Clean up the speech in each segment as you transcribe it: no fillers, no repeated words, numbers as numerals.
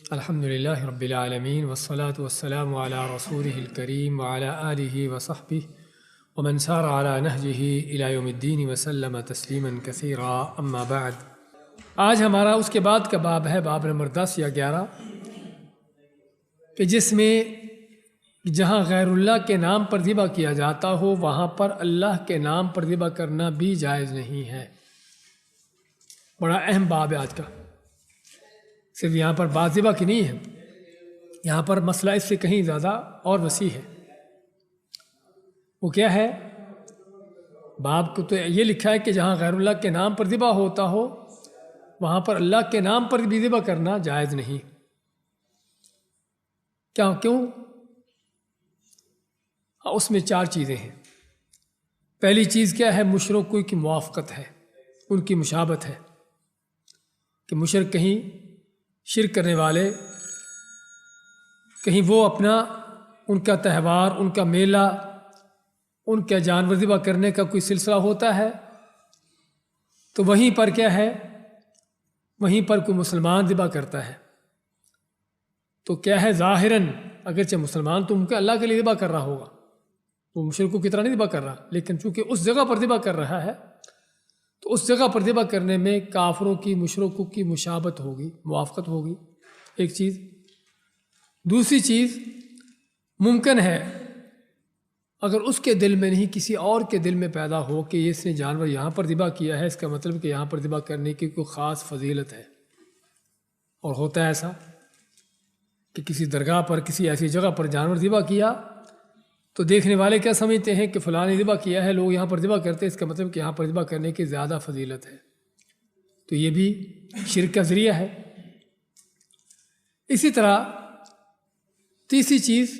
الحمدللہ رب العالمین والصلاة والسلام علی رسولہ الکریم وعلی آلہ وصحبہ ومن سار علی نہجہ الی یوم الدین وسلم تسلیما کثیرا اما بعد۔ آج ہمارا اس کے بعد کا باب ہے، باب نمبر 10 یا 11، کہ جس میں جہاں غیر اللہ کے نام پر ذبح کیا جاتا ہو وہاں پر اللہ کے نام پر ذبح کرنا بھی جائز نہیں ہے۔ بڑا اہم باب ہے آج کا، صرف یہاں پر بات ذبح کی نہیں ہے، یہاں پر مسئلہ اس سے کہیں زیادہ اور وسیع ہے۔ وہ کیا ہے؟ باب کو تو یہ لکھا ہے کہ جہاں غیر اللہ کے نام پر ذبح ہوتا ہو وہاں پر اللہ کے نام پر بھی ذبح کرنا جائز نہیں۔ کیوں؟ اس میں 4 چیزیں ہیں۔ پہلی چیز کیا ہے؟ مشرکوں کی موافقت ہے، ان کی مشابہت ہے، کہ مشرک کہیں شرک کرنے والے کہیں وہ اپنا ان کا تہوار، ان کا میلہ، ان کا جانور ذبح کرنے کا کوئی سلسلہ ہوتا ہے تو وہیں پر کیا ہے، وہیں پر کوئی مسلمان ذبح کرتا ہے تو کیا ہے، ظاہراً اگرچہ مسلمان تو ممکن اللہ کے لیے ذبح کر رہا ہوگا، وہ مشرکوں کی طرح نہیں ذبح کر رہا، لیکن چونکہ اس جگہ پر ذبح کر رہا ہے تو اس جگہ پر ذبح کرنے میں کافروں کی، مشرکوں کی مشابہت ہوگی، موافقت ہوگی، ایک چیز۔ دوسری چیز، ممکن ہے اگر اس کے دل میں نہیں کسی اور کے دل میں پیدا ہو کہ اس نے جانور یہاں پر ذبح کیا ہے، اس کا مطلب کہ یہاں پر ذبح کرنے کی کوئی خاص فضیلت ہے۔ اور ہوتا ہے ایسا کہ کسی درگاہ پر، کسی ایسی جگہ پر جانور ذبح کیا تو دیکھنے والے کیا سمجھتے ہیں کہ فلاں نے ذبح کیا ہے، لوگ یہاں پر ذبح کرتے ہیں، اس کا مطلب کہ یہاں پر ذبح کرنے کی زیادہ فضیلت ہے، تو یہ بھی شرک کا ذریعہ ہے۔ اسی طرح تیسری چیز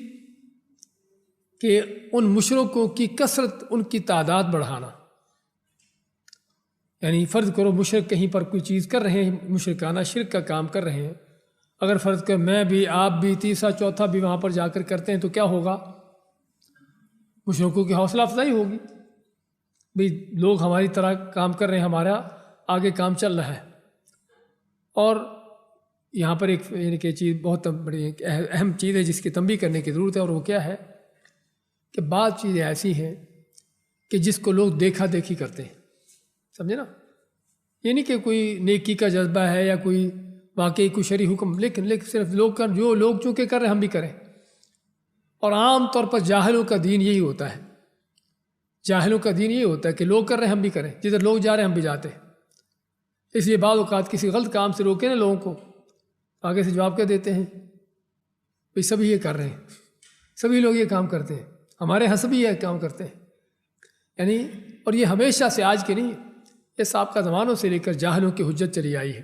کہ ان مشرکوں کی کثرت، ان کی تعداد بڑھانا، یعنی فرض کرو مشرک کہیں پر کوئی چیز کر رہے ہیں، مشرکانہ شرک کا کام کر رہے ہیں، اگر فرض کر میں بھی، آپ بھی، تیسرا چوتھا بھی وہاں پر جا کر کرتے ہیں تو کیا ہوگا؟ مشرکوں کی حوصلہ افزائی ہوگی، بھئی لوگ ہماری طرح کام کر رہے ہیں، ہمارا آگے کام چل رہا ہے۔ اور یہاں پر ایک یعنی کہ چیز بہت بڑی اہم چیز ہے جس کی تنبیہ کرنے کی ضرورت ہے، اور وہ کیا ہے کہ بعض چیزیں ایسی ہیں کہ جس کو لوگ دیکھا دیکھی کرتے ہیں، سمجھے نا؟ یہ نہیں کہ کوئی نیکی کا جذبہ ہے یا کوئی واقعی کوئی شرعی حکم، لیکن صرف لوگ جو لوگ چونکہ کر رہے ہیں ہم بھی کریں۔ اور عام طور پر جاہلوں کا دین یہی ہوتا ہے، جاہلوں کا دین یہی ہوتا ہے کہ لوگ کر رہے ہیں ہم بھی کریں، جدھر لوگ جا رہے ہیں ہم بھی جاتے ہیں۔ اس لیے بعض اوقات کسی غلط کام سے روکیں نا لوگوں کو، آگے سے جواب کیا دیتے ہیں؟ بھئی سبھی یہ کر رہے ہیں، سبھی لوگ یہ کام کرتے ہیں، ہمارے یہاں سبھی یہ کام کرتے ہیں، یعنی اور یہ ہمیشہ سے، آج کے نہیں، یہ سابقہ زمانوں سے لے کر جاہلوں کی حجت چلی آئی ہے۔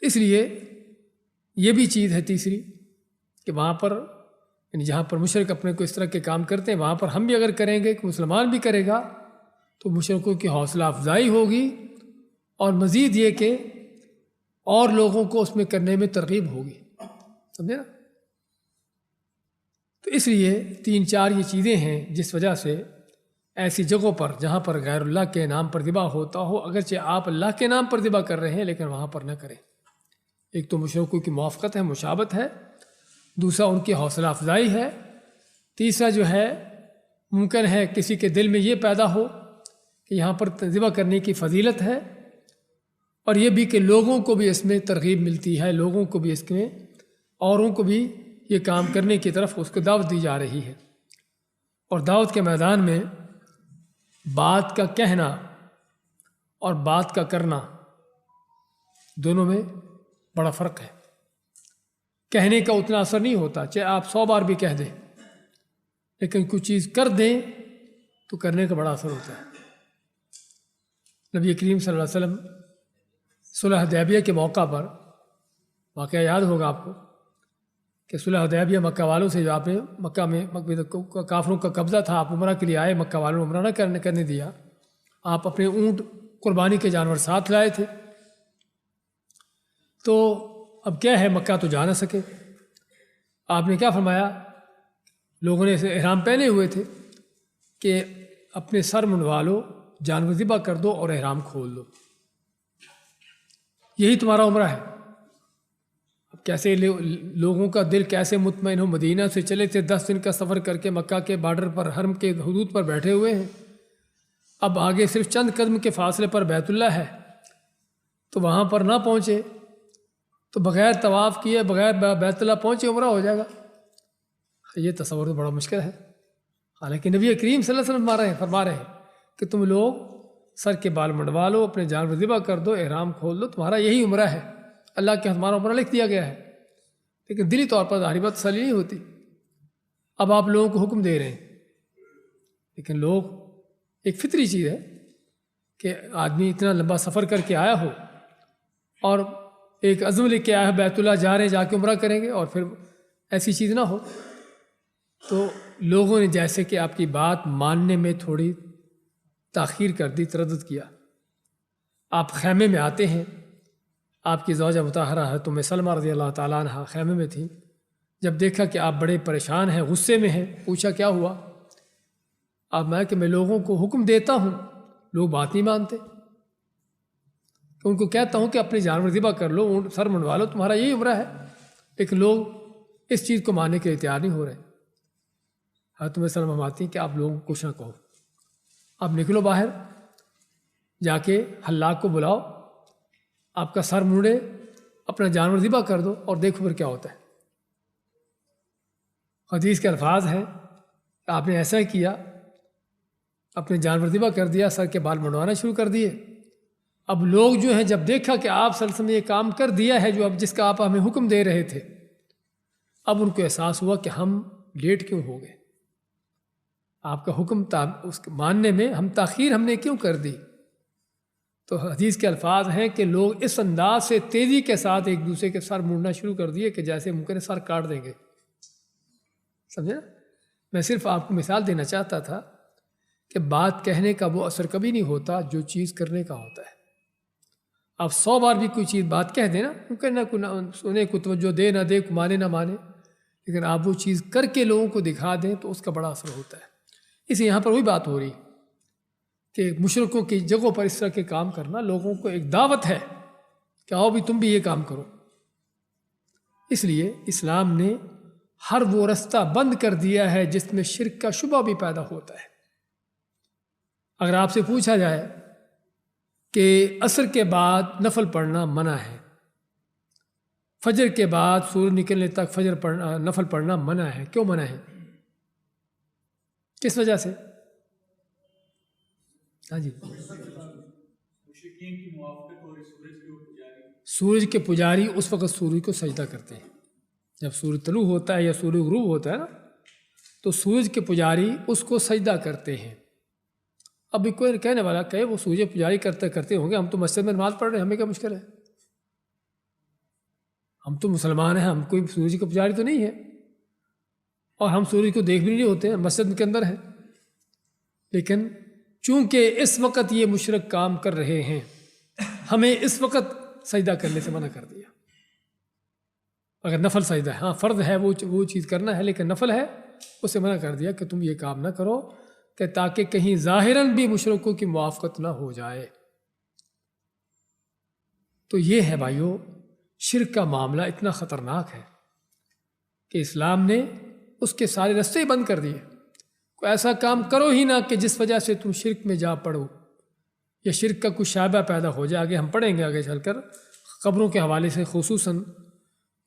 اس لیے یہ بھی چیز ہے تیسری کہ وہاں پر یعنی جہاں پر مشرک اپنے کو اس طرح کے کام کرتے ہیں وہاں پر ہم بھی اگر کریں گے، کہ مسلمان بھی کرے گا تو مشرکوں کی حوصلہ افزائی ہوگی، اور مزید یہ کہ اور لوگوں کو اس میں کرنے میں ترغیب ہوگی، سمجھے نا؟ تو اس لیے 3-4 یہ چیزیں ہیں جس وجہ سے ایسی جگہوں پر جہاں پر غیر اللہ کے نام پر ذبح ہوتا ہو، اگرچہ آپ اللہ کے نام پر ذبح کر رہے ہیں لیکن وہاں پر نہ کریں۔ ایک تو مشرکوں کی موافقت ہے، مشابہت ہے، دوسرا ان کی حوصلہ افزائی ہے، تیسرا جو ہے ممکن ہے کسی کے دل میں یہ پیدا ہو کہ یہاں پر ذبح کرنے کی فضیلت ہے، اور یہ بھی کہ لوگوں کو بھی اس میں ترغیب ملتی ہے، لوگوں کو بھی اس میں، اوروں کو بھی یہ کام کرنے کی طرف اس کو دعوت دی جا رہی ہے۔ اور دعوت کے میدان میں بات کا کہنا اور بات کا کرنا دونوں میں بڑا فرق ہے۔ کہنے کا اتنا اثر نہیں ہوتا، چاہے آپ 100 بار بھی کہہ دیں، لیکن کوئی چیز کر دیں تو کرنے کا بڑا اثر ہوتا ہے۔ نبی کریم صلی اللہ علیہ وسلم صلح حدیبیہ کے موقع پر، واقعہ یاد ہوگا آپ کو کہ صلح حدیبیہ مکہ والوں سے، جو آپ نے مکہ میں کافروں کا قبضہ تھا، آپ عمرہ کے لیے آئے، مکہ والوں نے عمرہ نہ کرنے دیا، آپ اپنے اونٹ قربانی کے جانور ساتھ لائے تھے، تو اب کیا ہے، مکہ تو جا نہ سکے، آپ نے کیا فرمایا؟ لوگوں نے احرام پہنے ہوئے تھے کہ اپنے سر منڈوا لو، جانور ذبح کر دو اور احرام کھول دو، یہی تمہارا عمرہ ہے۔ کیسے لوگوں کا دل کیسے مطمئن ہو. مدینہ سے چلے تھے 10 دن کا سفر کر کے مکہ کے بارڈر پر حرم کے حدود پر بیٹھے ہوئے ہیں. اب آگے صرف چند قدم کے فاصلے پر بیت اللہ ہے, تو وہاں پر نہ پہنچے تو بغیر طواف کیے بغیر بیت اللہ پہنچے عمرہ ہو جائے گا. یہ تصور تو بڑا مشکل ہے. حالانکہ نبی کریم صلی اللہ علیہ وسلم فرما رہے ہیں کہ تم لوگ سر کے بال منڈوا لو, اپنے جانور ذبح کر دو, احرام کھول دو, تمہارا یہی عمرہ ہے. اللہ کے ہمارا عمرہ لکھ دیا گیا ہے. لیکن دلی طور پر ظاہری بات تسلی نہیں ہوتی. اب آپ لوگوں کو حکم دے رہے ہیں, لیکن لوگ, ایک فطری چیز ہے کہ آدمی اتنا لمبا سفر کر کے آیا ہو اور ایک عزم لے کے آیا ہے بیت اللہ جا رہے ہیں, جا کے عمرہ کریں گے, اور پھر ایسی چیز نہ ہو. تو لوگوں نے جیسے کہ آپ کی بات ماننے میں تھوڑی تاخیر کر دی, تردد کیا. آپ خیمے میں آتے ہیں, آپ کی زوجہ مطہرہ ہے ام سلمہ رضی اللہ تعالیٰ عنہ خیمے میں تھیں. جب دیکھا کہ آپ بڑے پریشان ہیں, غصے میں ہیں, پوچھا کیا ہوا. آپ میں لوگوں کو حکم دیتا ہوں, لوگ بات نہیں مانتے. کہ ان کو کہتا ہوں کہ اپنے جانور ذبح کر لو, سر منڈوا لو, تمہارا یہی عمرہ ہے, لیکن لوگ اس چیز کو ماننے کے لیے تیار نہیں ہو رہے. حضرت ام سلمہ فرماتی ہیں کہ آپ لوگوں کو کچھ نہ کہو, آپ نکلو باہر, جا کے حلاق کو بلاؤ, آپ کا سر مونڈے, اپنا جانور ذبح کر دو, اور دیکھو پھر کیا ہوتا ہے. حدیث کے الفاظ ہیں کہ آپ نے ایسا ہی کیا, اپنے جانور ذبح کر دیا, سر کے بال منڈوانا شروع کر دیے. اب لوگ جو ہیں جب دیکھا کہ آپ صلی اللہ علیہ وسلم نے یہ کام کر دیا ہے جو اب جس کا آپ ہمیں حکم دے رہے تھے, اب ان کو احساس ہوا کہ ہم لیٹ کیوں ہو گئے, آپ کا حکم اس ماننے میں تاخیر ہم نے کیوں کر دی. تو حدیث کے الفاظ ہیں کہ لوگ اس انداز سے تیزی کے ساتھ ایک دوسرے کے سر مڑنا شروع کر دیے کہ جیسے ممکن ہے سر کاٹ دیں گے. سمجھے نا؟ میں صرف آپ کو مثال دینا چاہتا تھا کہ بات کہنے کا وہ اثر کبھی نہیں ہوتا جو چیز کرنے کا ہوتا ہے. آپ 100 بار بھی کوئی چیز بات کہہ دیں نا, ممکن نہ سنے کو توجہ دے نہ دے, مانے نہ مانے, لیکن آپ وہ چیز کر کے لوگوں کو دکھا دیں تو اس کا بڑا اثر ہوتا ہے. اسے یہاں پر وہی بات ہو رہی کہ مشرکوں کی جگہوں پر اس طرح کے کام کرنا لوگوں کو ایک دعوت ہے کہ آؤ بھی تم بھی یہ کام کرو. اس لیے اسلام نے ہر وہ رستہ بند کر دیا ہے جس میں شرک کا شبہ بھی پیدا ہوتا ہے. اگر آپ سے پوچھا جائے کہ عصر کے بعد نفل پڑھنا منع ہے, فجر کے بعد سورج نکلنے تک نفل پڑھنا منع ہے, کیوں منع ہے, کس وجہ سے؟ ہاں جی, سورج کے پجاری اس وقت سورج کو سجدہ کرتے ہیں جب سورج طلوع ہوتا ہے یا سورج غروب ہوتا ہے نا, تو سورج کے پجاری اس کو سجدہ کرتے ہیں. اب کوئی کہنے والا کہے وہ سورج پجاری کرتے ہوں گے, ہم تو مسجد میں نماز پڑھ رہے ہیں, ہمیں کیا مشکل ہے, ہم تو مسلمان ہیں, ہم کوئی سورج کے پجاری تو نہیں ہے, اور ہم سورج کو دیکھ بھی نہیں ہوتے ہیں, مسجد کے اندر ہیں. لیکن چونکہ اس وقت یہ مشرک کام کر رہے ہیں, ہمیں اس وقت سجدہ کرنے سے منع کر دیا. اگر نفل سجدہ ہے, ہاں فرض ہے وہ چیز کرنا ہے, لیکن نفل ہے, اسے منع کر دیا کہ تم یہ کام نہ کرو, کہ تاکہ کہیں ظاہراً بھی مشرکوں کی موافقت نہ ہو جائے. تو یہ ہے بھائیو, شرک کا معاملہ اتنا خطرناک ہے کہ اسلام نے اس کے سارے رستے ہی بند کر دیے. کوئی ایسا کام کرو ہی نہ کہ جس وجہ سے تم شرک میں جا پڑو, یا شرک کا کچھ شائبہ پیدا ہو جائے. آگے ہم پڑھیں گے آگے چل کر قبروں کے حوالے سے خصوصاً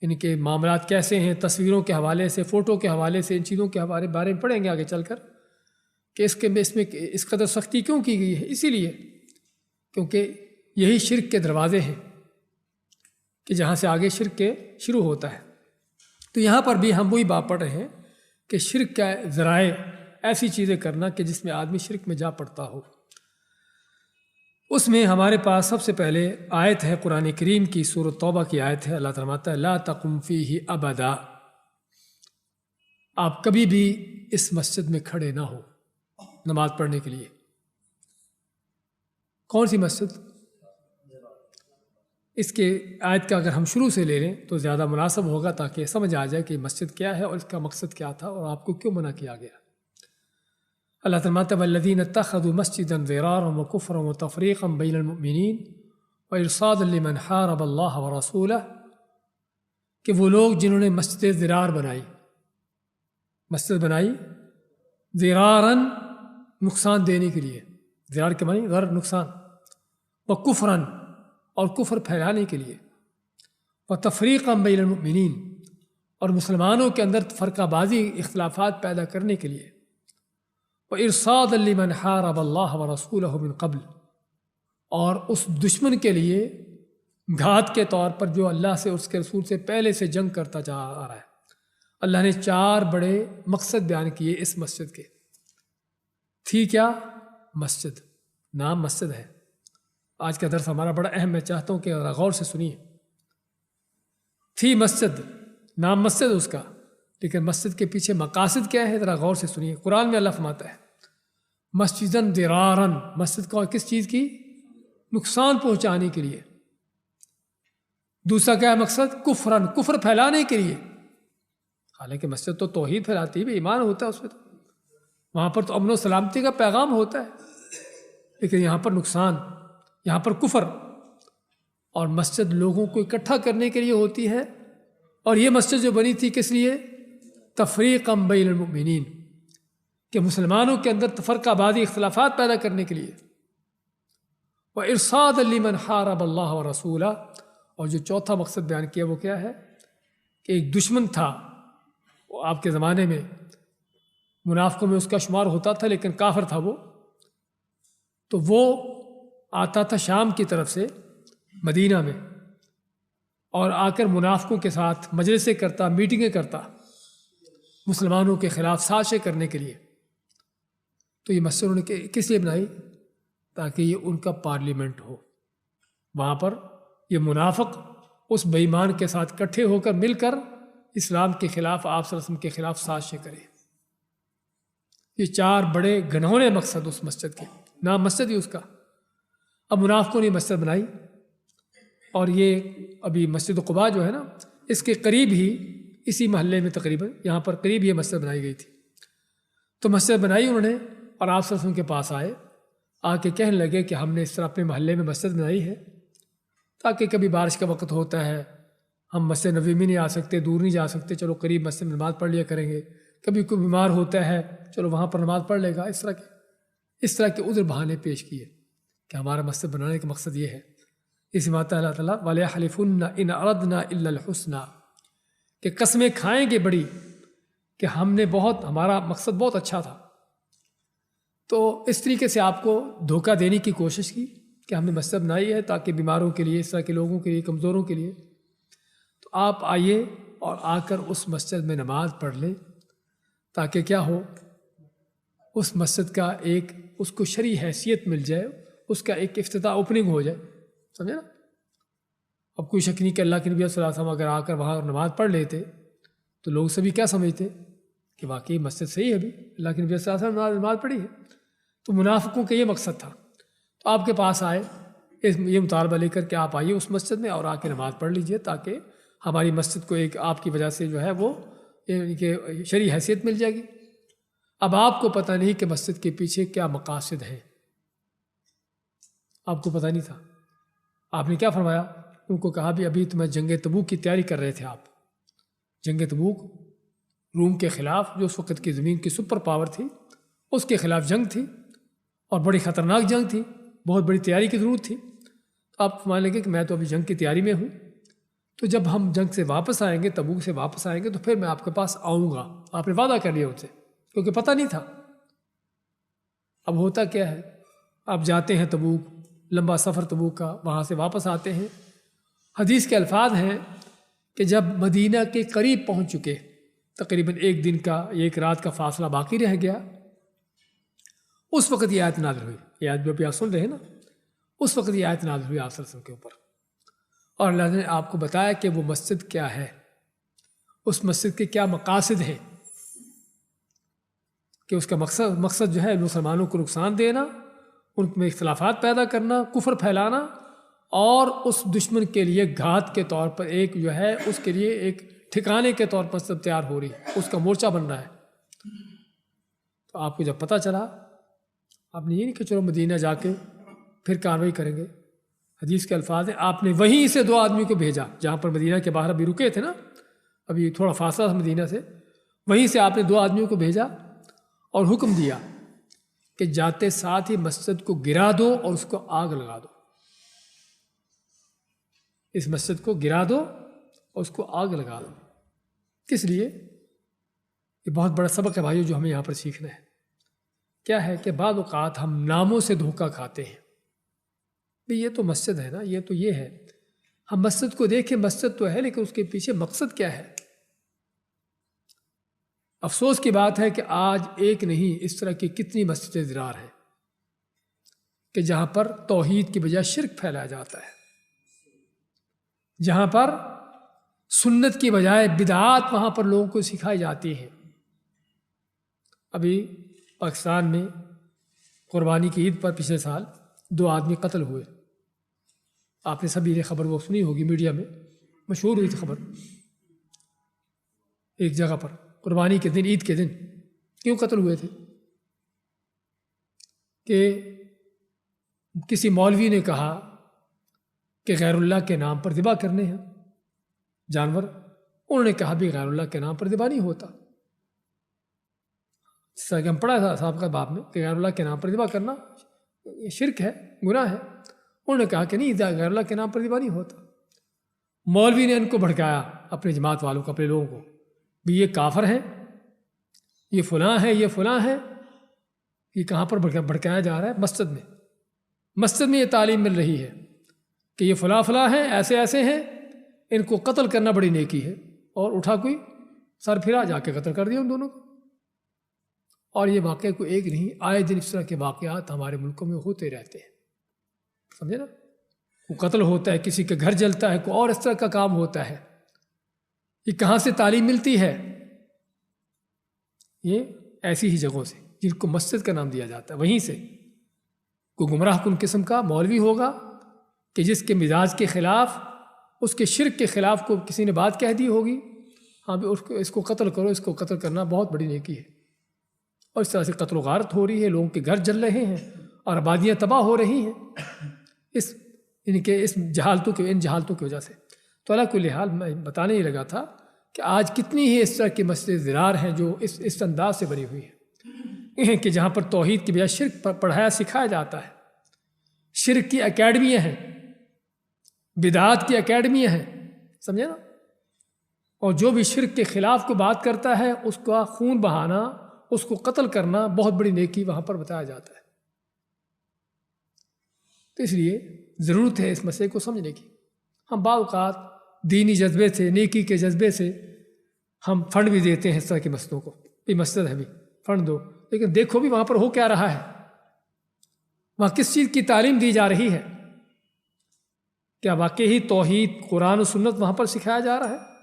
ان کے معاملات کیسے ہیں, تصویروں کے حوالے سے, فوٹو کے حوالے سے, ان چیزوں کے بارے میں پڑھیں گے آگے چل کر کہ اس میں اس قدر سختی کیوں کی گئی ہے. اسی لیے کیونکہ یہی شرک کے دروازے ہیں کہ جہاں سے آگے شرک کے شروع ہوتا ہے. تو یہاں پر بھی ہم وہی بات پڑھ رہے ہیں کہ شرک کا ذرائع ایسی چیزیں کرنا کہ جس میں آدمی شرک میں جا پڑتا ہو. اس میں ہمارے پاس سب سے پہلے آیت ہے قرآن کریم کی, سورۃ توبہ کی آیت ہے. اللہ تعالیٰ فرماتا ہے لا تقم فیہ ابدا, آپ کبھی بھی اس مسجد میں کھڑے نہ ہو نماز پڑھنے کے لیے. کون سی مسجد؟ اس کے آیت کا اگر ہم شروع سے لے لیں تو زیادہ مناسب ہوگا تاکہ سمجھ آ جائے کہ مسجد کیا ہے اور اس کا مقصد کیا تھا اور آپ کو کیوں منع کیا گیا. اللہ تعالیٰ والذین اتخذوا مسجدا ضرارا وکفرا وتفریقا بین المؤمنین وارصادا لمن حارب اللہ ورسولہ, کہ وہ لوگ جنہوں نے مسجد ضرار بنائی، مسجد بنائی ضرارن نقصان دینے کے لیے، ضرار کے معنی غرض نقصان، و کفرن اور کفر پھیلانے کے لیے، و تفریقا بین المؤمنین اور مسلمانوں کے اندر فرقہ بازی اختلافات پیدا کرنے کے لیے، و ارصاد لمن حارب اللہ و رسولہ من قبل اور اس دشمن کے لیے گھات کے طور پر جو اللہ سے اس کے رسول سے پہلے سے جنگ کرتا جا رہا ہے۔ اللہ نے 4 بڑے مقصد بیان کیے اس مسجد کے۔ تھی کیا؟ مسجد، نام مسجد ہے۔ آج کا درس ہمارا بڑا اہم، میں چاہتا ہوں کہ غور سے سنیے۔ تھی مسجد، نام مسجد اس کا، لیکن مسجد کے پیچھے مقاصد کیا ہے ذرا غور سے سنیے۔ قرآن میں اللہ فرماتا ہے مسجدن ضرارن، مسجد کو کس چیز کی؟ نقصان پہنچانے کے لیے۔ دوسرا کیا ہے مقصد؟ کفرن، کفر پھیلانے کے لیے۔ حالانکہ مسجد تو توحید پھیلاتی ہے، ایمان ہوتا ہے اس میں، تو وہاں پر تو امن و سلامتی کا پیغام ہوتا ہے، لیکن یہاں پر نقصان، یہاں پر کفر۔ اور مسجد لوگوں کو اکٹھا کرنے کے لیے ہوتی ہے، اور یہ مسجد جو بنی تھی کس لیے؟ تفریقا بین المؤمنین، کہ مسلمانوں کے اندر تفرقہ بازی اختلافات پیدا کرنے کے لیے، وَإِرْصَادًا لِمَنْ حَارَبَ اللَّهَ وَرَسُولَهُ۔ اور جو چوتھا مقصد بیان کیا وہ کیا ہے؟ کہ ایک دشمن تھا، وہ آپ کے زمانے میں منافقوں میں اس کا شمار ہوتا تھا، لیکن کافر تھا وہ، تو وہ آتا تھا شام کی طرف سے مدینہ میں، اور آ کر منافقوں کے ساتھ مجلسیں کرتا، میٹنگیں کرتا، مسلمانوں کے خلاف سازشیں کرنے کے لیے۔ تو یہ مسجد انہوں نے کس لیے بنائی؟ تاکہ یہ ان کا پارلیمنٹ ہو، وہاں پر یہ منافق اس بے ایمان کے ساتھ اکٹھے ہو کر مل کر اسلام کے خلاف، آپ صلی اللہ علیہ وسلم کے خلاف سازشیں کرے۔ یہ 4 بڑے گھنونے مقصد اس مسجد کے، نام مسجد ہی اس کا۔ اب منافقوں نے مسجد بنائی، اور یہ ابھی مسجد قباء جو ہے نا، اس کے قریب ہی، اسی محلے میں تقریباً یہاں پر قریب یہ مسجد بنائی گئی تھی۔ تو مسجد بنائی انہوں نے، اور آپ صلی اللہ علیہ وسلم کے پاس آئے، آ کے کہنے لگے کہ ہم نے اس طرح اپنے محلے میں مسجد بنائی ہے تاکہ کبھی بارش کا وقت ہوتا ہے، ہم مسجد نبوی میں نہیں آ سکتے، دور نہیں جا سکتے، چلو قریب مسجد میں نماز پڑھ لیا کریں گے، کبھی کوئی بیمار ہوتا ہے چلو وہاں پر نماز پڑھ لے گا۔ اس طرح کے عذر بہانے پیش کیے کہ ہمارا مسجد بنانے کا مقصد یہ ہے۔ اسی بات اللہ تعالیٰ وَلَيَحْلِفُنَّ إِنْ أَرَدْنَا إِلَّا الْحُسْنَى، کہ قسمیں کھائیں گے بڑی کہ ہم نے ہمارا مقصد بہت اچھا تھا۔ تو اس طریقے سے آپ کو دھوکہ دینے کی کوشش کی کہ ہم نے مسجد بنائی ہے تاکہ بیماروں کے لیے، اس طرح کے لوگوں کے لیے، کمزوروں کے لیے۔ تو آپ آئیے اور آ کر اس مسجد میں نماز پڑھ لیں، تاکہ کیا ہو، اس مسجد کا ایک اس کو شرعی حیثیت مل جائے، اس کا ایک افتتاح، اوپننگ ہو جائے، سمجھے نا؟ اب کوئی شک نہیں کہ اللہ کے نبی صلی اللہ علیہ وسلم اگر آ کر وہاں نماز پڑھ لیتے تو لوگ سبھی کیا سمجھتے کہ واقعی مسجد صحیح ہے، ابھی اللہ کے نبی صلی اللہ علیہ وسلم نماز پڑھی ہے۔ تو منافقوں کا یہ مقصد تھا۔ تو آپ کے پاس آئے یہ مطالبہ لے کر کہ آپ آئیے اس مسجد میں اور آ کے نماز پڑھ لیجئے، تاکہ ہماری مسجد کو ایک آپ کی وجہ سے جو ہے وہ کہ شرعی حیثیت مل جائے گی۔ اب آپ کو پتہ نہیں کہ مسجد کے پیچھے کیا مقاصد ہیں، آپ کو پتہ نہیں تھا۔ آپ نے کیا فرمایا؟ ان کو کہا بھی ابھی تمہیں جنگ تبوک کی تیاری کر رہے تھے آپ، جنگ تبوک روم کے خلاف، جو اس وقت کی زمین کی سپر پاور تھی، اس کے خلاف جنگ تھی، اور بڑی خطرناک جنگ تھی، بہت بڑی تیاری کی ضرورت تھی۔ تو آپ مان لیں گے کہ میں تو ابھی جنگ کی تیاری میں ہوں، تو جب ہم جنگ سے واپس آئیں گے، تبوک سے واپس آئیں گے، تو پھر میں آپ کے پاس آؤں گا۔ آپ نے وعدہ کر لیا ان سے، کیونکہ پتہ نہیں تھا۔ اب ہوتا کیا ہے، آپ جاتے ہیں تبوک، لمبا سفر تبوک کا، وہاں سے واپس آتے ہیں، حدیث کے الفاظ ہیں کہ جب مدینہ کے قریب پہنچ چکے، تقریباً 1 دن کا، 1 رات کا فاصلہ باقی رہ گیا، اس وقت یہ آیت نازل ہوئی۔ یہ آیت جو بھی آپ سن رہے ہیں نا، اس وقت یہ آیت نازل ہوئی آپ صلی اللہ علیہ وسلم کے اوپر، اور اللہ نے آپ کو بتایا کہ وہ مسجد کیا ہے، اس مسجد کے کیا مقاصد ہیں، کہ اس کا مقصد جو ہے مسلمانوں کو نقصان دینا، ان میں اختلافات پیدا کرنا، کفر پھیلانا، اور اس دشمن کے لیے گھات کے طور پر ایک جو ہے اس کے لیے ایک ٹھکانے کے طور پر سب تیار ہو رہی ہے، اس کا مورچہ بن رہا ہے۔ تو آپ کو جب پتہ چلا، آپ نے یہ نہیں کہ چلو مدینہ جا کے پھر کارروائی کریں گے۔ حدیث کے الفاظ ہیں آپ نے وہیں سے 2 آدمی کو بھیجا، جہاں پر مدینہ کے باہر ابھی رکے تھے نا، ابھی تھوڑا فاصلہ تھا مدینہ سے، وہیں سے آپ نے 2 آدمیوں کو بھیجا اور حکم دیا کہ جاتے ساتھ ہی مسجد کو گرا دو اور اس کو آگ لگا دو، اس مسجد کو گرا دو اور اس کو آگ لگا دو۔ کس لیے؟ یہ بہت بڑا سبق ہے بھائیو جو ہمیں یہاں پر سیکھنا ہے۔ کیا ہے کہ بعض اوقات ہم ناموں سے دھوکہ کھاتے ہیں، بھئی یہ تو مسجد ہے نا، یہ تو یہ ہے، ہم مسجد کو دیکھیں مسجد تو ہے لیکن اس کے پیچھے مقصد کیا ہے؟ افسوس کی بات ہے کہ آج ایک نہیں اس طرح کی کتنی مسجدیں زرار ہیں کہ جہاں پر توحید کی بجائے شرک پھیلایا جاتا ہے، جہاں پر سنت کی بجائے بدعات وہاں پر لوگوں کو سکھائی جاتی ہیں۔ ابھی پاکستان میں قربانی کی عید پر پچھلے سال 2 آدمی قتل ہوئے، آپ نے سبھی نے خبر وہ سنی ہوگی، میڈیا میں مشہور ہوئی تھی خبر۔ ایک جگہ پر قربانی کے دن، عید کے دن کیوں قتل ہوئے تھے؟ کہ کسی مولوی نے کہا کہ غیر اللہ کے نام پر ذبح کرنے ہیں جانور، انہوں نے کہا بھی غیر اللہ کے نام پر ذبح نہیں ہوتا، جس طرح کہ ہم پڑھا تھا صاحب کا باب میں کہ غیر اللہ کے نام پر ذبح کرنا یہ شرک ہے، گناہ ہے۔ انہوں نے کہا کہ نہیں، غیر اللہ کے نام پر ذبح نہیں ہوتا۔ مولوی نے ان کو بھڑکایا، اپنے جماعت والوں کو، اپنے لوگوں کو، بھی یہ کافر ہیں، یہ فلاں ہے، یہ فلاں ہے۔ یہ کہاں پر بھڑکایا جا رہا ہے؟ مسجد میں۔ مسجد میں یہ تعلیم مل رہی ہے کہ یہ فلاں فلاں ہیں، ایسے ایسے ہیں، ان کو قتل کرنا بڑی نیکی ہے، اور اٹھا کوئی سر پھرا جا کے قتل کر دیا ان دونوں کو۔ اور یہ واقعہ کوئی ایک نہیں، آئے دن اس طرح کے واقعات ہمارے ملکوں میں ہوتے رہتے ہیں، سمجھے نا؟ کوئی قتل ہوتا ہے، کسی کا گھر جلتا ہے، کوئی اور اس طرح کا کام ہوتا ہے۔ یہ کہاں سے تعلیم ملتی ہے؟ یہ ایسی ہی جگہوں سے جن کو مسجد کا نام دیا جاتا ہے، وہیں سے کوئی گمراہ کن قسم کا مولوی ہوگا کہ جس کے مزاج کے خلاف، اس کے شرک کے خلاف کو کسی نے بات کہہ دی ہوگی، ہاں بھی اس کو قتل کرو، اس کو قتل کرنا بہت بڑی نیکی ہے۔ اور اس طرح سے قتل و غارت ہو رہی ہے، لوگوں کے گھر جل رہے ہیں اور آبادیاں تباہ ہو رہی ہیں اس جہالتوں کی وجہ سے۔ تو اللہ کل حال میں بتانے ہی لگا تھا کہ آج کتنی ہی اس طرح کی مسجد زرار ہیں جو اس انداز سے بنی ہوئی ہیں کہ جہاں پر توحید کی بجائے شرک پڑھایا سکھایا جاتا ہے، شرک کی اکیڈمیاں ہیں، بدعات کی اکیڈمیاں ہیں، سمجھے نا؟ اور جو بھی شرک کے خلاف کو بات کرتا ہے اس کا خون بہانا، اس کو قتل کرنا بہت بڑی نیکی وہاں پر بتایا جاتا ہے۔ تو اس لیے ضرورت ہے اس مسئلے کو سمجھنے کی۔ ہم بعض اوقات دینی جذبے سے، نیکی کے جذبے سے ہم فنڈ بھی دیتے ہیں اس طرح کے مسجدوں کو، یہ مسجد ہے بھی فنڈ دو، لیکن دیکھو بھی وہاں پر ہو کیا رہا ہے، وہاں کس چیز کی تعلیم دی جا رہی ہے؟ کیا واقعی توحید، قرآن و سنت وہاں پر سکھایا جا رہا ہے؟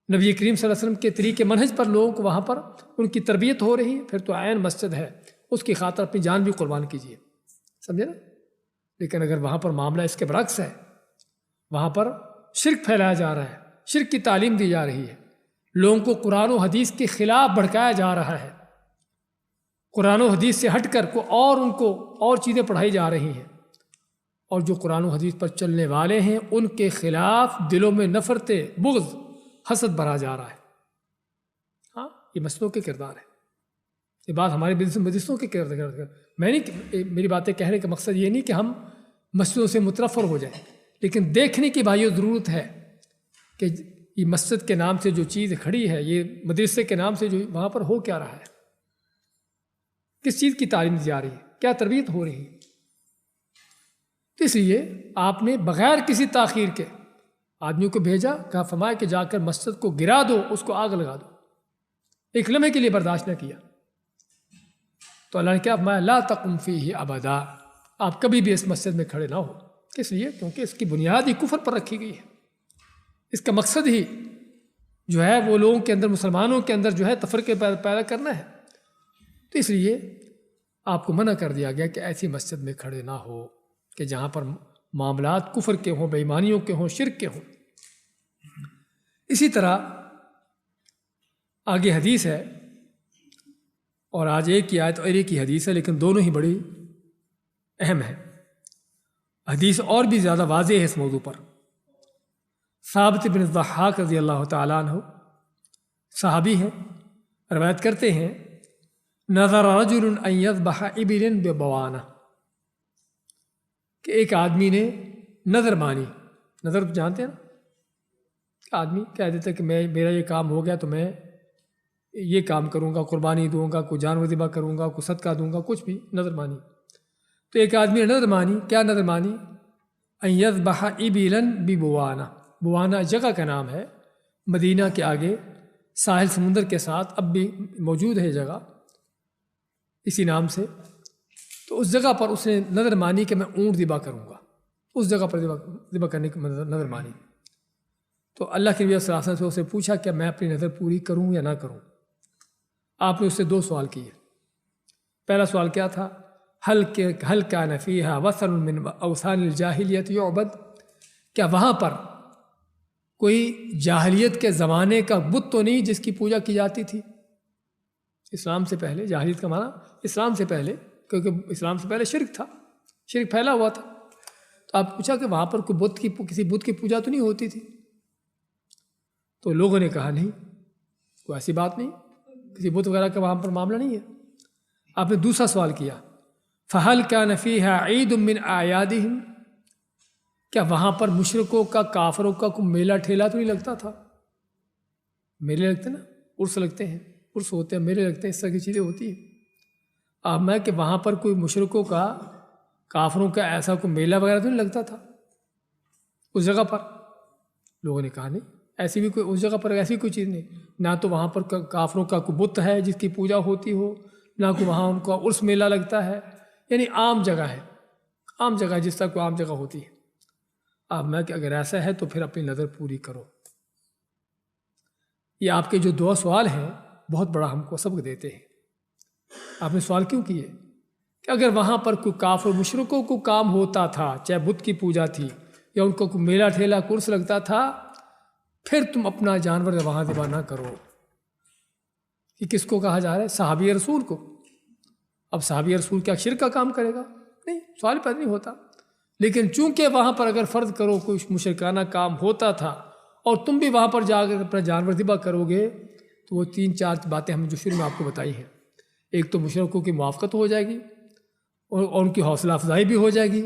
نبی کریم صلی اللہ علیہ وسلم کے طریقے منہج پر لوگوں کو وہاں پر ان کی تربیت ہو رہی ہے؟ پھر تو عین مسجد ہے، اس کی خاطر اپنی جان بھی قربان کیجیے، سمجھے نا؟ لیکن اگر وہاں پر معاملہ اس کے برعکس ہے، وہاں پر شرک پھیلایا جا رہا ہے، شرک کی تعلیم دی جا رہی ہے، لوگوں کو قرآن و حدیث کے خلاف بھڑکایا جا رہا ہے، قرآن و حدیث سے ہٹ کر ان کو اور چیزیں پڑھائی جا رہی ہیں، اور جو قرآن و حدیث پر چلنے والے ہیں ان کے خلاف دلوں میں نفرت، بغض، حسد بھرا جا رہا ہے۔ ہاں، یہ مسجدوں کے کردار ہے، یہ بات ہمارے مجلسوں کے کردار۔ میری باتیں کہنے کا مقصد یہ نہیں کہ ہم مسجدوں سے متنفر ہو جائیں، لیکن دیکھنے کی بھائیو ضرورت ہے کہ یہ مسجد کے نام سے جو چیز کھڑی ہے، یہ مدرسے کے نام سے جو وہاں پر ہو کیا رہا ہے، کس چیز کی تعلیم دی جا رہی ہے، کیا تربیت ہو رہی ہے۔ تو اس لیے آپ نے بغیر کسی تاخیر کے آدمیوں کو بھیجا، کہا فرمایا کہ جا کر مسجد کو گرا دو، اس کو آگ لگا دو، ایک لمحے کے لیے برداشت نہ کیا۔ تو اللہ نے کیا فرمایا؟ لا تقم فیہ ابدا، آپ کبھی بھی اس مسجد میں کھڑے نہ ہو۔ کس لیے؟ کیونکہ اس کی بنیاد ہی کفر پر رکھی گئی ہے، اس کا مقصد ہی جو ہے وہ لوگوں کے اندر، مسلمانوں کے اندر جو ہے تفرقے پیدا کرنا ہے۔ تو اس لیے آپ کو منع کر دیا گیا کہ ایسی مسجد میں کھڑے نہ ہو کہ جہاں پر معاملات کفر کے ہوں، بے ایمانیوں کے ہوں، شرک کے ہوں۔ اسی طرح آگے حدیث ہے، اور آج ایک کی آیت اور ایک کی حدیث ہے، لیکن دونوں ہی بڑی اہم ہے۔ حدیث اور بھی زیادہ واضح ہے اس موضوع پر۔ ثابت بن الضحاک رضی اللہ تعالیٰ عنہ صحابی ہیں، روایت کرتے ہیں نظر رجل ان یذبح ابلا ببوانہ، کہ ایک آدمی نے نظر مانی. نظر جانتے ہیں نا، آدمی کہہ دیتا ہے کہ میرا یہ کام ہو گیا تو میں یہ کام کروں گا، قربانی دوں گا، کوئی جانور ذبح کروں گا، کوئی صدقہ دوں گا، کچھ بھی نظر مانی. تو ایک آدمی نے نظر مانی. کیا نظر مانی؟ ان یذبح ابلا ببوانہ. بوانا جگہ کا نام ہے، مدینہ کے آگے ساحل سمندر کے ساتھ، اب بھی موجود ہے جگہ اسی نام سے. تو اس جگہ پر اس نے نظر مانی کہ میں اونٹ ذبح کروں گا. اس جگہ پر ذبح کرنے کی نظر مانی. تو اللہ کے نبی صلی اللہ علیہ وسلم سے اسے پوچھا کہ میں اپنی نظر پوری کروں یا نہ کروں. آپ نے اس سے 2 سوال کیے. پہلا سوال کیا تھا؟ حل کان فیہا وثن من اوثان الجاہلیت یعبد، کیا وہاں پر کوئی جاہلیت کے زمانے کا بت تو نہیں جس کی پوجا کی جاتی تھی؟ اسلام سے پہلے. جاہلیت کا معنی اسلام سے پہلے، کیونکہ اسلام سے پہلے شرک تھا، شرک پھیلا ہوا تھا. تو آپ پوچھا کہ وہاں پر کوئی کسی بت کی پوجا تو نہیں ہوتی تھی؟ تو لوگوں نے کہا نہیں، کوئی ایسی بات نہیں، کسی بت وغیرہ کا وہاں پر معاملہ نہیں ہے. آپ نے دوسرا سوال کیا فَهَلْ كَانَ فِيهَا عِيدٌ مِّنْ أَعْيَادِهِمْ، کیا وہاں پر مشرکوں کا، کافروں کا کوئی میلہ ٹھیلا تو نہیں لگتا تھا؟ میلے لگتے نا، عرس لگتے ہیں، عرس ہوتے ہیں، میلے لگتے ہیں، اس طرح کی چیزیں ہوتی ہیں. اب میں کہ وہاں پر کوئی مشرکوں کا، کافروں کا ایسا کوئی میلہ وغیرہ تو نہیں لگتا تھا اس جگہ پر؟ لوگوں نے کہا نہیں، ایسی بھی کوئی اس جگہ پر ایسی کوئی چیز نہیں. نہ تو وہاں پر کافروں کا کوئی بت ہے جس کی پوجا ہوتی ہو، نہ کوئی وہاں ان کا عرس میلہ لگتا ہے. یعنی عام جگہ ہے، عام جگہ جس طرح کوئی عام جگہ ہوتی ہے. اب میں کہ اگر ایسا ہے تو پھر اپنی نظر پوری کرو. یہ آپ کے جو 2 سوال ہیں بہت بڑا ہم کو سبق دیتے ہیں. آپ نے سوال کیوں کیے کہ اگر وہاں پر کوئی کافر مشرکوں کو کام ہوتا تھا، چاہے بت کی پوجا تھی یا ان کو کوئی میلہ ٹھیلا کورس لگتا تھا، پھر تم اپنا جانور وہاں ذبح نہ کرو. یہ کس کو کہا جا رہا ہے؟ صحابی رسول کو. اب صحابی رسول کیا شرک کا کام کرے گا؟ نہیں، سوال پیدا نہیں ہوتا. لیکن چونکہ وہاں پر اگر فرض کرو کوئی مشرکانہ کام ہوتا تھا اور تم بھی وہاں پر جا کر اپنا جانور ذبح کرو گے، تو وہ 3-4 باتیں ہم جو شروع میں آپ کو بتائی ہیں. ایک تو مشرکوں کی موافقت ہو جائے گی اور ان کی حوصلہ افزائی بھی ہو جائے گی،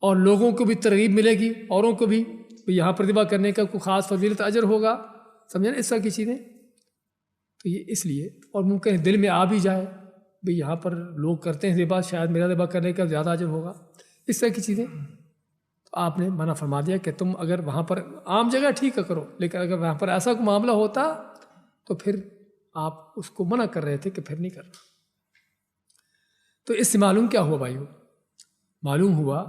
اور لوگوں کو بھی ترغیب ملے گی، اوروں کو بھی یہاں پر ذبح کرنے کا کوئی خاص فضیلت اجر ہوگا. سمجھیں نا اس طرح کی چیزیں. تو یہ اس لیے، اور ممکن دل میں آ بھی جائے بھئی یہاں پر لوگ کرتے ہیں ذبح، شاید میرا ذبح کرنے کا زیادہ اجر ہوگا، اس طرح کی چیزیں. تو آپ نے منع فرما دیا کہ تم اگر وہاں پر عام جگہ ٹھیک ہے کرو، لیکن اگر وہاں پر ایسا کوئی معاملہ ہوتا تو پھر آپ اس کو منع کر رہے تھے کہ پھر نہیں کرنا. تو اس سے معلوم کیا ہوا بھائیو؟ معلوم ہوا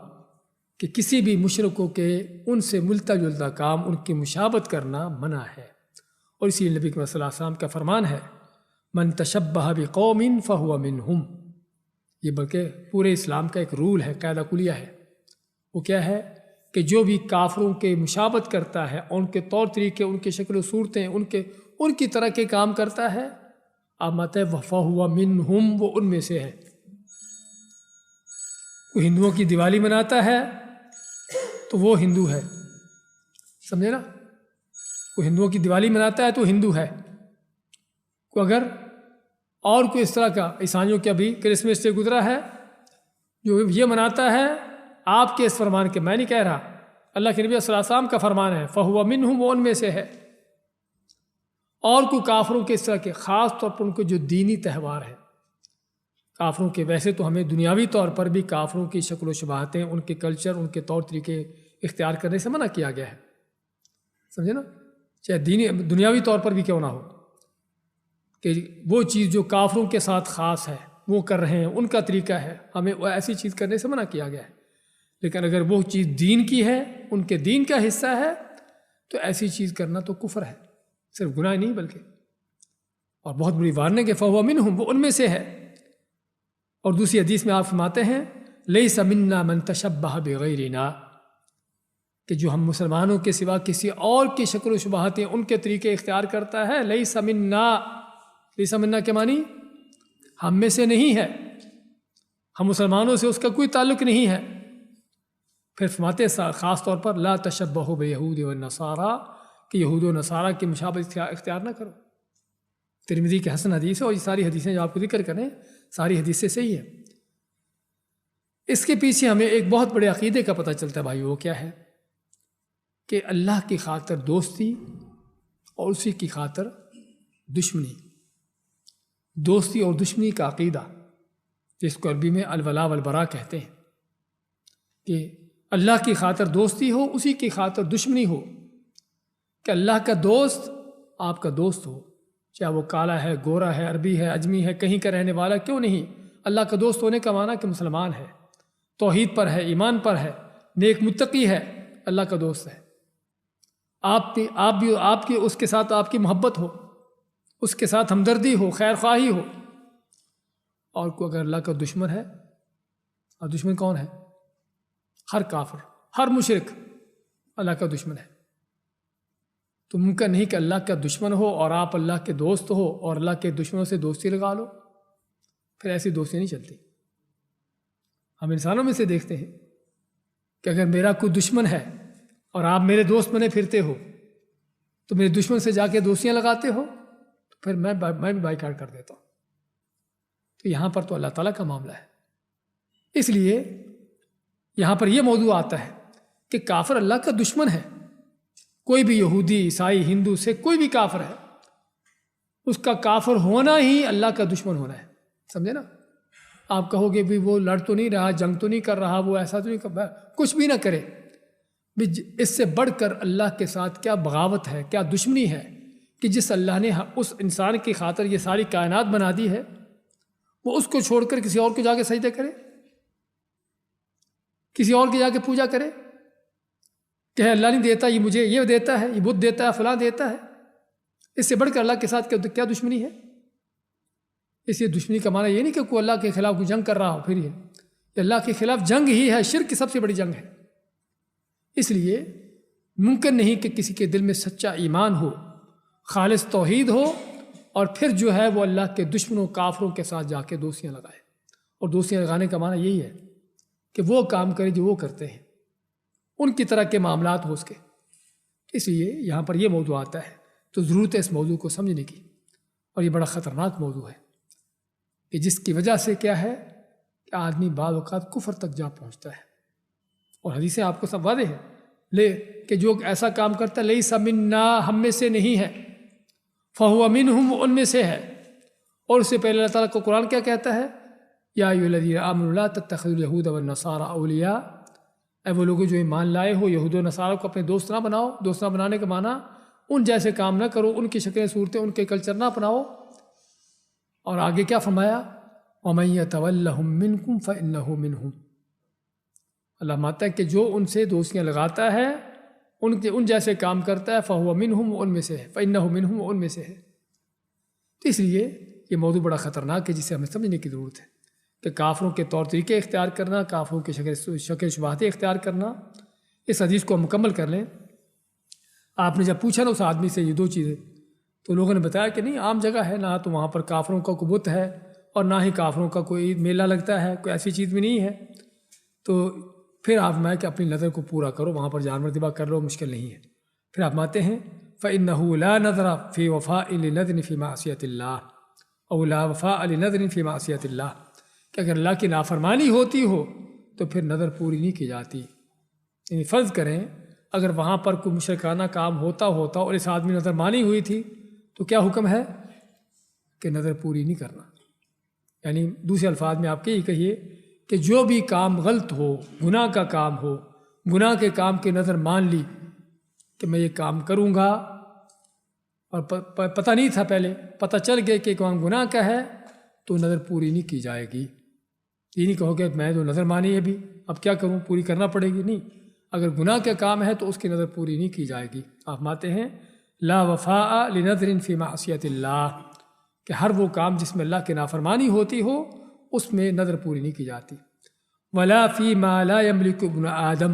کہ کسی بھی مشرکوں کے ان سے ملتا جلتا کام، ان کی مشابہت کرنا منع ہے. اور اسی لیے نبی صلی اللہ علیہ وسلم کا فرمان ہے من تشبہ بقوم فہو منہم. یہ بلکہ پورے اسلام کا ایک رول ہے، قاعدہ کلیہ ہے. وہ کیا ہے کہ جو بھی کافروں کے مشابہت کرتا ہے، ان کے طور طریقے، ان کے شکل و صورتیں، ان کی طرح کے کام کرتا ہے، آپ مت فہو منہم، وہ ان میں سے ہے. کوئی ہندوؤں کی دیوالی مناتا ہے تو وہ ہندو ہے، سمجھے نا؟ کوئی ہندوؤں کی دیوالی مناتا ہے تو ہندو ہے. کوئی اگر اور کوئی اس طرح کا، عیسائیوں کے ابھی کرسمس سے گزرا ہے، جو یہ مناتا ہے، آپ کے اس فرمان کے، میں نہیں کہہ رہا، اللہ کے نبی صلی اللہ علیہ وسلم کا فرمان ہے فہو منہم، وہ ان میں سے ہے. اور کوئی کافروں کے اس طرح کے، خاص طور پر ان کے جو دینی تہوار ہیں کافروں کے، ویسے تو ہمیں دنیاوی طور پر بھی کافروں کی شکل و شباہتیں، ان کے کلچر، ان کے طور طریقے اختیار کرنے سے منع کیا گیا ہے. سمجھے نا؟ چاہے دنیاوی طور پر بھی کیوں نہ ہو، کہ وہ چیز جو کافروں کے ساتھ خاص ہے وہ کر رہے ہیں، ان کا طریقہ ہے، ہمیں وہ ایسی چیز کرنے سے منع کیا گیا ہے. لیکن اگر وہ چیز دین کی ہے، ان کے دین کا حصہ ہے، تو ایسی چیز کرنا تو کفر ہے، صرف گناہ نہیں بلکہ، اور بہت بڑی وارننگ ہے. فہو منہم، وہ ان میں سے ہے. اور دوسری حدیث میں آپ فرماتے ہیں لیس منا من تشبہ بغیرنا، کہ جو ہم مسلمانوں کے سوا کسی اور کی شکل و شباہتیں، ان کے طریقے اختیار کرتا ہے، لیس منا، لیس منا کے معنی ہم میں سے نہیں ہے، ہم مسلمانوں سے اس کا کوئی تعلق نہیں ہے. پھر فرماتے ہیں خاص طور پر لا تشبہوا بیہود والنصارى کہ یہود و نصارہ کی مشابہت اختیار نہ کرو۔ ترمذی کی حسن حدیث ہے، اور یہ ساری حدیثیں جو آپ کو ذکر کریں ساری حدیثیں صحیح ہیں۔ اس کے پیچھے ہمیں ایک بہت بڑے عقیدے کا پتہ چلتا ہے بھائی، وہ کیا ہے کہ اللہ کی خاطر دوستی اور اسی کی خاطر دشمنی، دوستی اور دشمنی کا عقیدہ جس کو عربی میں الولاء والبراء کہتے ہیں، کہ اللہ کی خاطر دوستی ہو، اسی کی خاطر دشمنی ہو، کہ اللہ کا دوست آپ کا دوست ہو، چاہے وہ کالا ہے، گورا ہے، عربی ہے، اجمی ہے، کہیں کا رہنے والا کیوں نہیں۔ اللہ کا دوست ہونے کا معنی کہ مسلمان ہے، توحید پر ہے، ایمان پر ہے، نیک متقی ہے، اللہ کا دوست ہے۔ آپ کی اس کے ساتھ آپ کی محبت ہو، اس کے ساتھ ہمدردی ہو، خیر خواہی ہو۔ اور کوئی اگر اللہ کا دشمن ہے، اور دشمن کون ہے؟ ہر کافر، ہر مشرک اللہ کا دشمن ہے۔ تو ممکن نہیں کہ اللہ کا دشمن ہو اور آپ اللہ کے دوست ہو اور اللہ کے دشمنوں سے دوستی لگا لو، پھر ایسی دوستی نہیں چلتی۔ ہم انسانوں میں سے دیکھتے ہیں کہ اگر میرا کوئی دشمن ہے اور آپ میرے دوست بنے پھرتے ہو، تو میرے دشمن سے جا کے دوستیاں لگاتے ہو، تو پھر میں بھی بائیکاٹ کر دیتا ہوں۔ تو یہاں پر تو اللہ تعالیٰ کا معاملہ ہے، اس لیے یہاں پر یہ موضوع آتا ہے کہ کافر اللہ کا دشمن ہے۔ کوئی بھی یہودی، عیسائی، ہندو، سکھ، کوئی بھی کافر ہے، اس کا کافر ہونا ہی اللہ کا دشمن ہونا ہے، سمجھے نا؟ آپ کہو گے بھی وہ لڑ تو نہیں رہا، جنگ تو نہیں کر رہا، وہ ایسا تو نہیں کر رہا، کچھ بھی نہ کرے، اس سے بڑھ کر اللہ کے ساتھ کیا بغاوت ہے، کیا دشمنی ہے کہ جس اللہ نے اس انسان کی خاطر یہ ساری کائنات بنا دی ہے، وہ اس کو چھوڑ کر کسی اور کو جا کے سجدے کرے، کسی اور کی جا کے پوجا کرے، کہ اللہ نہیں دیتا، یہ مجھے یہ دیتا ہے، یہ بدھ دیتا ہے، فلاں دیتا ہے۔ اس سے بڑھ کر اللہ کے ساتھ کیا دشمنی ہے؟ اس لیے دشمنی کا معنی یہ نہیں کہ کوئی اللہ کے خلاف کوئی جنگ کر رہا ہو، پھر یہ اللہ کے خلاف جنگ ہی ہے، شرک کی سب سے بڑی جنگ ہے۔ اس لیے ممکن نہیں کہ کسی کے دل میں سچا ایمان ہو، خالص توحید ہو، اور پھر جو ہے وہ اللہ کے دشمنوں کافروں کے ساتھ جا کے دوستیاں لگائے۔ اور دوستیاں لگانے کا معنی یہی ہے کہ وہ کام کرے جو وہ کرتے ہیں، ان کی طرح کے معاملات ہو اس کے۔ اس لیے یہاں پر یہ موضوع آتا ہے، تو ضرورت ہے اس موضوع کو سمجھنے کی، اور یہ بڑا خطرناک موضوع ہے کہ جس کی وجہ سے کیا ہے کہ آدمی بعض اوقات کفر تک جا پہنچتا ہے۔ اور حدیثیں آپ کو سب واضح ہے کہ جو ایسا کام کرتا ہے لیس منا، ہم میں سے نہیں ہے، فہو منہم، ان میں سے ہے۔ اور اس سے پہلے اللہ تعالیٰ کو قرآن کیا کہتا ہے؟ یا ایھا الذین آمنوا لا تتخذوا اليہود والنصارى اولیاء، اے وہ لوگوں جو ایمان لائے ہو، یہود و نصارہ کو اپنے دوست نہ بناؤ۔ دوست نہ بنانے کا معنی ان جیسے کام نہ کرو، ان کی شکلیں صورتیں، ان کے کلچر نہ اپناؤ۔ اور آگے کیا فرمایا؟ وَمَن يَتَوَلَّهُم مِّنكُمْ فَإِنَّهُ مِنْهُمْ، اللہ مانتا ہے کہ جو ان سے دوستیاں لگاتا ہے، ان جیسے کام کرتا ہے، فَهُوَ مِنْهُمْ، ان میں سے ہے، فَإِنَّهُ مِنْهُمْ، ان میں سے ہے۔ تو اس لیے یہ موضوع بڑا خطرناک ہے، جسے ہمیں سمجھنے کی ضرورت ہے کہ کافروں کے طور طریقے اختیار کرنا، کافروں کی شکل شباہتیں اختیار کرنا۔ اس حدیث کو مکمل کر لیں۔ آپ نے جب پوچھا نا اس آدمی سے یہ دو چیزیں، تو لوگوں نے بتایا کہ نہیں، عام جگہ ہے، نہ تو وہاں پر کافروں کا کوئی بت ہے اور نہ ہی کافروں کا کوئی میلہ لگتا ہے، کوئی ایسی چیز بھی نہیں ہے۔ تو پھر آپ میں کہ اپنی نظر کو پورا کرو، وہاں پر جانور ذبح کر لو، مشکل نہیں ہے۔ پھر آپ ماتے ہیں فَإِنَّهُ لَا نَذْرَ فِي وَفَاءٍ لِنَذْرٍ فِي مَعْصِيَةِ اللَّهِ، أَوْ لَا وَفَاءَ لِنَذْرٍ فِي مَعْصِيَةِ اللَّهِ، کہ اگر اللہ کی نافرمانی ہوتی ہو تو پھر نظر پوری نہیں کی جاتی۔ یعنی فرض کریں اگر وہاں پر کوئی مشرکانہ کام ہوتا اور اس آدمی نظر مانی ہوئی تھی، تو کیا حکم ہے کہ نظر پوری نہیں کرنا۔ یعنی دوسرے الفاظ میں آپ کے یہ کہیے کہ جو بھی کام غلط ہو، گناہ کا کام ہو، گناہ کے کام کی نظر مان لی کہ میں یہ کام کروں گا، اور پتہ نہیں تھا، پہلے پتہ چل گیا کہ کام گناہ کا ہے، تو نظر پوری نہیں کی جائے گی۔ یہ نہیں کہو کہ میں تو نظر مانی ہے ابھی، اب کیا کروں، پوری کرنا پڑے گی، نہیں۔ اگر گناہ کا کام ہے تو اس کی نظر پوری نہیں کی جائے گی۔ آپ ماتے ہیں لا وفاء لنذر فی معصیۃ اللہ، کہ ہر وہ کام جس میں اللہ کی نافرمانی ہوتی ہو اس میں نظر پوری نہیں کی جاتی۔ ولا فی ما لا یملک ابن آدم،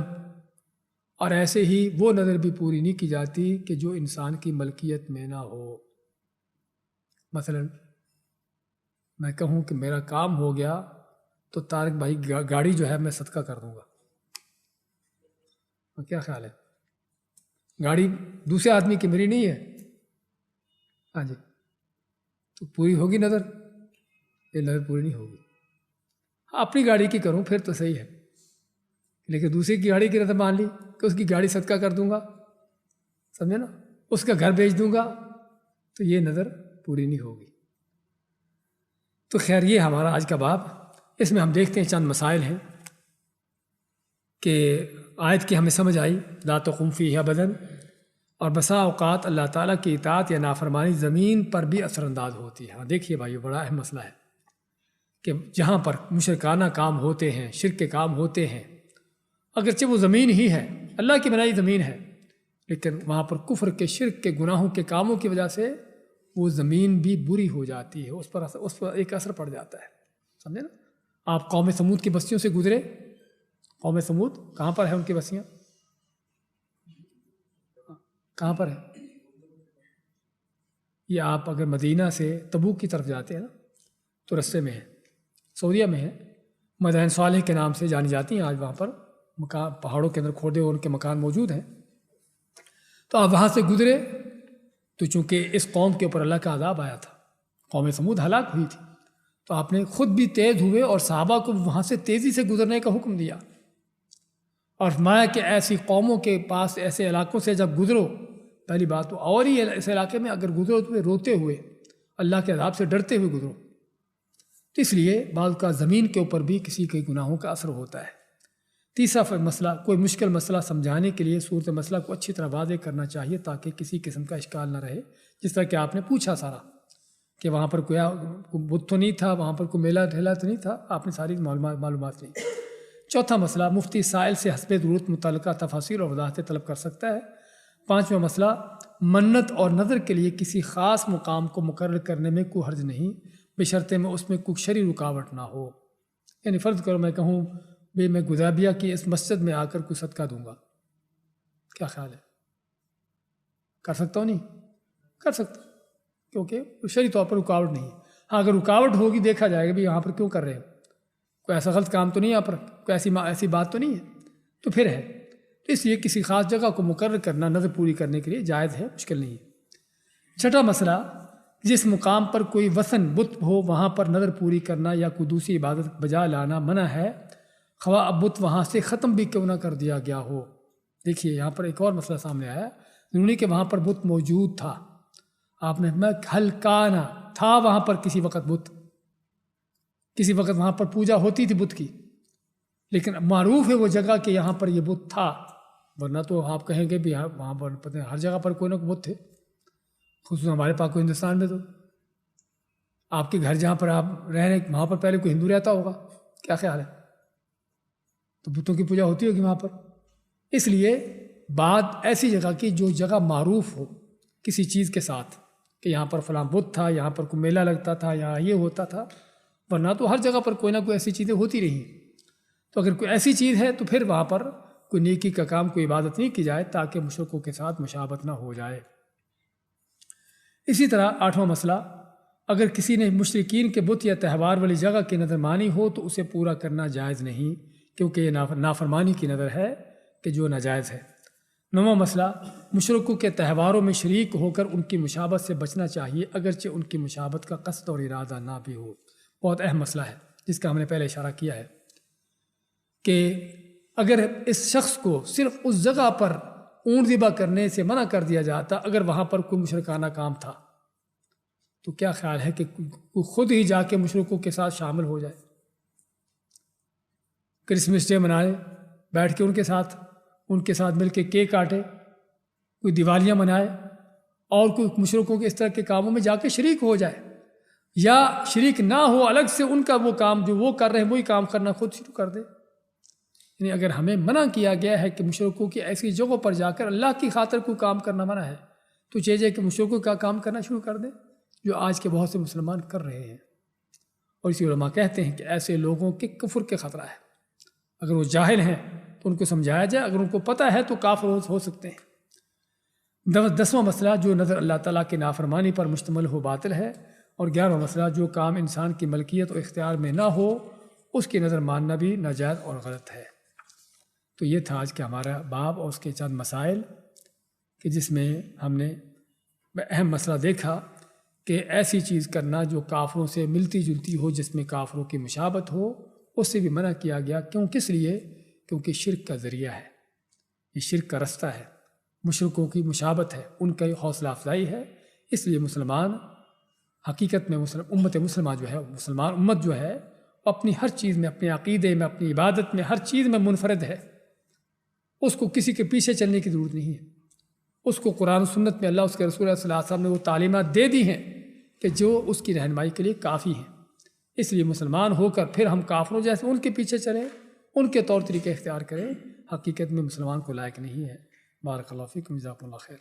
اور ایسے ہی وہ نظر بھی پوری نہیں کی جاتی کہ جو انسان کی ملکیت میں نہ ہو۔ مثلا میں کہوں کہ میرا کام ہو گیا تو طارق بھائی گاڑی جو ہے میں صدقہ کر دوں گا، کیا خیال ہے؟ گاڑی دوسرے آدمی کی میری نہیں ہے، ہاں جی، تو پوری ہوگی نظر؟ یہ نظر پوری نہیں ہوگی. اپنی گاڑی کی کروں پھر تو صحیح ہے، لیکن دوسرے کی گاڑی کی نظر مان لی کہ اس کی گاڑی صدقہ کر دوں گا، سمجھے نا، اس کا گھر بیچ دوں گا، تو یہ نظر پوری نہیں ہوگی. تو خیر یہ ہمارا آج کا باب. اس میں ہم دیکھتے ہیں چند مسائل ہیں کہ آیت کی ہمیں سمجھ آئی لا تقم فیہا بدن، اور بسا اوقات اللہ تعالیٰ کی اطاعت یا نافرمانی زمین پر بھی اثر انداز ہوتی ہے. دیکھیے بھائی بڑا اہم مسئلہ ہے کہ جہاں پر مشرکانہ کام ہوتے ہیں، شرک کے کام ہوتے ہیں، اگرچہ وہ زمین ہی ہے، اللہ کی بنائی زمین ہے، لیکن وہاں پر کفر کے، شرک کے، گناہوں کے کاموں کی وجہ سے وہ زمین بھی بری ہو جاتی ہے، اس پر ایک اثر پڑ جاتا ہے. سمجھے نا؟ آپ قوم سمود کی بستیوں سے گزرے، قوم سمود کہاں پر ہے؟ ان کی بستیاں کہاں پر ہے؟ یہ آپ اگر مدینہ سے تبوک کی طرف جاتے ہیں نا تو رستے میں ہے، سعودیہ میں ہے. مدائن صالح کے نام سے جانی جاتی ہیں آج وہاں پر مکان، پہاڑوں کے اندر کھودے ہوئے ان کے مکان موجود ہیں. تو آپ وہاں سے گزرے تو چونکہ اس قوم کے اوپر اللہ کا عذاب آیا تھا، قوم سمود ہلاک ہوئی تھی، تو آپ نے خود بھی تیز ہوئے اور صحابہ کو وہاں سے تیزی سے گزرنے کا حکم دیا، اور فرمایا کہ ایسی قوموں کے پاس، ایسے علاقوں سے جب گزرو، پہلی بات تو، اور ہی اس علاقے میں اگر گزرو تو روتے ہوئے، اللہ کے عذاب سے ڈرتے ہوئے گزرو. تو اس لیے بعض کا زمین کے اوپر بھی کسی کے گناہوں کا اثر ہوتا ہے. تیسرا مسئلہ، کوئی مشکل مسئلہ سمجھانے کے لیے صورت مسئلہ کو اچھی طرح واضح کرنا چاہیے تاکہ کسی قسم کا اشکال نہ رہے. جس طرح کہ آپ نے پوچھا سارا کہ وہاں پر کوئی بت تو نہیں تھا، وہاں پر کوئی میلہ ڈھیلا تو نہیں تھا، آپ نے ساری معلومات نہیں. چوتھا مسئلہ، مفتی سائل سے حسب ضرورت متعلقہ تفاصیل اور وضاحتیں طلب کر سکتا ہے. پانچواں مسئلہ، منت اور نظر کے لیے کسی خاص مقام کو مقرر کرنے میں کوئی حرج نہیں، بشرطے میں اس میں کوئی شرعی رکاوٹ نہ ہو. یعنی فرض کرو میں کہوں بھئی میں گدابیہ کی اس مسجد میں آ کر کوئی صدقہ دوں گا، کیا خیال ہے؟ کر سکتا ہوں؟ نہیں کر سکتا، کیونکہ شرعی طور پر رکاوٹ نہیں ہے. ہاں اگر رکاوٹ ہوگی دیکھا جائے گا بھی یہاں پر کیوں کر رہے ہو، کوئی ایسا غلط کام تو نہیں، یہاں پر کوئی ایسی بات تو نہیں ہے، تو پھر ہے. تو اس لیے کسی خاص جگہ کو مقرر کرنا نظر پوری کرنے کے لیے جائز ہے، مشکل نہیں ہے. چھٹا مسئلہ، جس مقام پر کوئی وثن بت ہو وہاں پر نظر پوری کرنا یا کوئی دوسری عبادت بجا لانا منع ہے، خواہ اب بت وہاں سے ختم بھی کیوں نہ کر دیا گیا ہو. دیکھیے یہاں پر ایک اور مسئلہ سامنے آیا، ضروری کہ وہاں پر بت موجود تھا. آپ نے ہلکانا تھا وہاں پر کسی وقت بت، کسی وقت وہاں پر پوجا ہوتی تھی بت کی، لیکن معروف ہے وہ جگہ کہ یہاں پر یہ بت تھا، ورنہ تو آپ کہیں گے بھی وہاں پر پتہ ہر جگہ پر کوئی نہ کوئی بت تھے، خصوصاً ہمارے پاک ہندوستان میں. تو آپ کے گھر جہاں پر آپ رہ رہے وہاں پر پہلے کوئی ہندو رہتا ہوگا، کیا خیال ہے؟ تو بتوں کی پوجا ہوتی ہوگی وہاں پر. اس لیے بات ایسی جگہ کی جو جگہ معروف ہو کسی چیز کے ساتھ کہ یہاں پر فلاں بت تھا، یہاں پر کوئی میلہ لگتا تھا، یہاں یہ ہوتا تھا، ورنہ تو ہر جگہ پر کوئی نہ کوئی ایسی چیزیں ہوتی رہی. تو اگر کوئی ایسی چیز ہے تو پھر وہاں پر کوئی نیکی کا کام، کوئی عبادت نہیں کی جائے تاکہ مشرکوں کے ساتھ مشابہت نہ ہو جائے. اسی طرح آٹھواں مسئلہ، اگر کسی نے مشرکین کے بت یا تہوار والی جگہ کی نظر مانی ہو تو اسے پورا کرنا جائز نہیں، کیونکہ یہ نافرمانی کی نظر ہے کہ جو ناجائز ہے. نواں مسئلہ، مشرکوں کے تہواروں میں شریک ہو کر ان کی مشابہت سے بچنا چاہیے اگرچہ ان کی مشابہت کا قصد اور ارادہ نہ بھی ہو. بہت اہم مسئلہ ہے جس کا ہم نے پہلے اشارہ کیا ہے کہ اگر اس شخص کو صرف اس جگہ پر اونٹ ذبح کرنے سے منع کر دیا جاتا اگر وہاں پر کوئی مشرکانہ کام تھا، تو کیا خیال ہے کہ خود ہی جا کے مشرکوں کے ساتھ شامل ہو جائے، کرسمس ڈے منائے، بیٹھ کے ان کے ساتھ مل کے کیک کاٹے، کوئی دیوالیاں منائے، اور کوئی مشرکوں کے اس طرح کے کاموں میں جا کے شریک ہو جائے، یا شریک نہ ہو، الگ سے ان کا وہ کام جو وہ کر رہے ہیں وہی کام کرنا خود شروع کر دے. یعنی اگر ہمیں منع کیا گیا ہے کہ مشرکوں کی ایسی جگہوں پر جا کر اللہ کی خاطر کوئی کام کرنا منع ہے، تو چاہیے کہ مشرکوں کا کام کرنا شروع کر دیں، جو آج کے بہت سے مسلمان کر رہے ہیں. اور اسی علماء کہتے ہیں کہ ایسے لوگوں کے کفر کے خطرہ ہے. اگر وہ جاہل ہیں تو ان کو سمجھایا جائے، اگر ان کو پتہ ہے تو کافر ہو سکتے ہیں. 10واں مسئلہ، جو نظر اللہ تعالیٰ کی نافرمانی پر مشتمل ہو باطل ہے. اور 11واں مسئلہ، جو کام انسان کی ملکیت اور اختیار میں نہ ہو اس کی نظر ماننا بھی ناجائز اور غلط ہے. تو یہ تھا آج کا ہمارا باب اور اس کے چند مسائل کہ جس میں ہم نے اہم مسئلہ دیکھا کہ ایسی چیز کرنا جو کافروں سے ملتی جلتی ہو، جس میں کافروں کی مشابہت ہو، اس سے بھی منع کیا گیا۔ کیوں؟ کس لیے؟ کیونکہ شرک کا ذریعہ ہے، یہ شرک کا رستہ ہے، مشرکوں کی مشابہت ہے، ان کا حوصلہ افزائی ہے۔ اس لیے مسلمان حقیقت میں امت مسلمہ جو ہے، مسلمان امت جو ہے، اپنی ہر چیز میں، اپنے عقیدے میں، اپنی عبادت میں، ہر چیز میں منفرد ہے۔ اس کو کسی کے پیچھے چلنے کی ضرورت نہیں ہے۔ اس کو قرآن و سنت میں اللہ اس کے رسول صلی اللہ علیہ وسلم نے وہ تعلیمات دے دی ہیں کہ جو اس کی رہنمائی کے لیے کافی ہیں۔ اس لیے مسلمان ہو کر پھر ہم کافروں جیسے ان کے پیچھے چلیں، ان کے طور طریقے اختیار کریں، حقیقت میں مسلمان کو لائق نہیں ہے۔ بارک اللہ فیکم، جزاکم اللہ خیر۔